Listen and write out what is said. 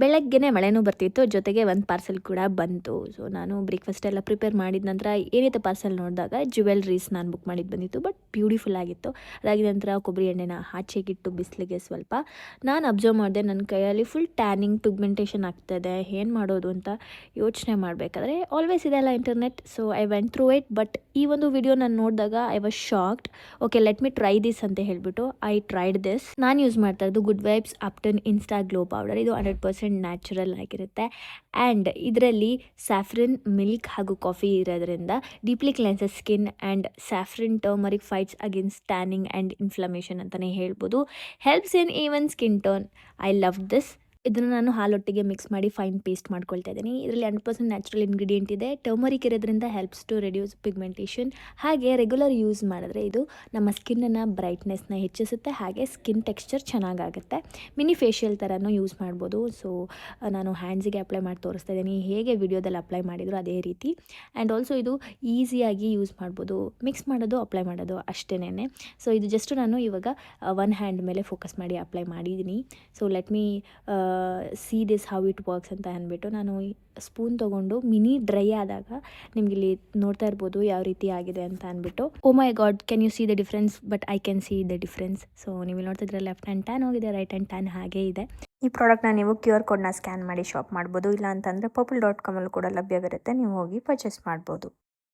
ಬೆಳಗ್ಗೆನೇ ಮಳೆನೂ ಬರ್ತಿತ್ತು, ಜೊತೆಗೆ ಒಂದು ಪಾರ್ಸೆಲ್ ಕೂಡ ಬಂತು. ಸೊ ನಾನು ಬ್ರೇಕ್ಫಾಸ್ಟ್ ಎಲ್ಲ ಪ್ರಿಪೇರ್ ಮಾಡಿದ ನಂತರ ಏನಿತ್ತು ಪಾರ್ಸೆಲ್ ನೋಡಿದಾಗ ಜ್ಯುವೆಲ್ರೀಸ್ ನಾನು ಬುಕ್ ಮಾಡಿದ್ದು ಬಂದಿತ್ತು. ಬಟ್ ಬ್ಯೂಟಿಫುಲ್ ಆಗಿತ್ತು. ಅದಾಗಿದ ನಂತರ ಕೊಬ್ಬರಿ ಎಣ್ಣೆನ ಆಚೆಗಿಟ್ಟು ಬಿಸಿಲಿಗೆ ಸ್ವಲ್ಪ ನಾನು ಅಬ್ಸರ್ವ್ ಮಾಡಿದೆ, ನನ್ನ ಕೈಯಲ್ಲಿ ಫುಲ್ ಟ್ಯಾನಿಂಗ್ ಪಿಗ್ಮೆಂಟೇಷನ್ ಆಗ್ತಾಯಿದೆ. ಏನು ಮಾಡೋದು ಅಂತ ಯೋಚನೆ ಮಾಡಬೇಕಾದ್ರೆ ಆಲ್ವೇಸ್ ಇದೆಲ್ಲ internet. So I went through it. But ಈ ಒಂದು ವಿಡಿಯೋ ನಾನು ನೋಡಿದಾಗ I was shocked. Okay, let me try this ಅಂತ ಹೇಳಿಬಿಟ್ಟು ಐ ಟ್ರೈಡ್ ದಿಸ್. ನಾನು ಯೂಸ್ ಮಾಡ್ತಾ ಇರೋದು good vibes Upton insta glow powder. ಇದು 100% ನ್ಯಾಚುರಲ್ ಆಗಿರುತ್ತೆ. ಆ್ಯಂಡ್ ಇದರಲ್ಲಿ ಸ್ಯಾಫ್ರನ್, ಮಿಲ್ಕ್ ಹಾಗೂ ಕಾಫಿ ಇರೋದ್ರಿಂದ deeply cleanses skin. And saffron turmeric fights against tanning and inflammation ಅಂತಲೇ ಹೇಳ್ಬೋದು. Helps in even skin tone. I love this. ಇದನ್ನು ನಾನು ಹಾಲೊಟ್ಟಿಗೆ ಮಿಕ್ಸ್ ಮಾಡಿ ಫೈನ್ ಪೇಸ್ಟ್ ಮಾಡ್ಕೊಳ್ತಾ ಇದ್ದೀನಿ. ಇದರಲ್ಲಿ 100% ನ್ಯಾಚುರಲ್ ಇಂಗ್ರೀಡಿಯೆಂಟ್ ಇದೆ. ಟರ್ಮರಿಕ್ ಇರೋದ್ರಿಂದ ಹೆಲ್ಪ್ಸ್ ಟು ರೆಡ್ಯೂಸ್ ಪಿಗ್ಮೆಂಟೇಷನ್. ಹಾಗೆ ರೆಗ್ಯುಲರ್ ಯೂಸ್ ಮಾಡಿದ್ರೆ ಇದು ನಮ್ಮ ಸ್ಕಿನ್ನನ್ನು ಬ್ರೈಟ್ನೆಸ್ನ ಹೆಚ್ಚಿಸುತ್ತೆ. ಹಾಗೆ ಸ್ಕಿನ್ ಟೆಕ್ಸ್ಚರ್ ಚೆನ್ನಾಗಾಗುತ್ತೆ. ಮಿನಿ ಫೇಶಿಯಲ್ ಥರನೂ ಯೂಸ್ ಮಾಡ್ಬೋದು. ಸೊ ನಾನು ಹ್ಯಾಂಡ್ಸಿಗೆ ಅಪ್ಲೈ ಮಾಡಿ ತೋರಿಸ್ತಾ ಇದ್ದೀನಿ, ಹೇಗೆ ವಿಡಿಯೋದಲ್ಲಿ ಅಪ್ಲೈ ಮಾಡಿದ್ರು ಅದೇ ರೀತಿ. ಆ್ಯಂಡ್ ಆಲ್ಸೋ ಇದು ಈಸಿಯಾಗಿ ಯೂಸ್ ಮಾಡ್ಬೋದು. ಮಿಕ್ಸ್ ಮಾಡೋದು, ಅಪ್ಲೈ ಮಾಡೋದು ಅಷ್ಟೇನೆ. ಸೊ ಇದು ಜಸ್ಟ್ ನಾನು ಇವಾಗ ಒನ್ ಹ್ಯಾಂಡ್ ಮೇಲೆ ಫೋಕಸ್ ಮಾಡಿ ಅಪ್ಲೈ ಮಾಡಿದ್ದೀನಿ. So let me see this how it works ಅಂತ ಅಂದ್ಬಿಟ್ಟು ನಾನು ಸ್ಪೂನ್ ತೊಗೊಂಡು ಮಿನಿ ಡ್ರೈ ಆದಾಗ ನಿಮ್ಗೆ ಇಲ್ಲಿ ನೋಡ್ತಾ ಇರ್ಬೋದು ಯಾವ ರೀತಿ ಆಗಿದೆ ಅಂತ ಅಂದ್ಬಿಟ್ಟು. Oh my god, can you see the difference? But I can see the difference. So ನೀವು ನೋಡ್ತಾ ಇದ್ರೆ ಲೆಫ್ಟ್ ಹ್ಯಾಂಡ್ ಟ್ಯಾನ್ ಹೋಗಿದೆ, ರೈಟ್ ಹ್ಯಾಂಡ್ ಟ್ಯಾನ್ ಹಾಗೇ ಇದೆ. ಈ ಪ್ರಾಡಕ್ಟ್ನ ನೀವು QR ಕೋಡ್ನ ಸ್ಕ್ಯಾನ್ ಮಾಡಿ ಶಾಪ್ ಮಾಡ್ಬೋದು. ಇಲ್ಲ ಅಂತಂದರೆ purple.com ಕೂಡ ಲಭ್ಯವಿರುತ್ತೆ. ನೀವು ಹೋಗಿ ಪರ್ಚೇಸ್ ಮಾಡ್ಬೋದು.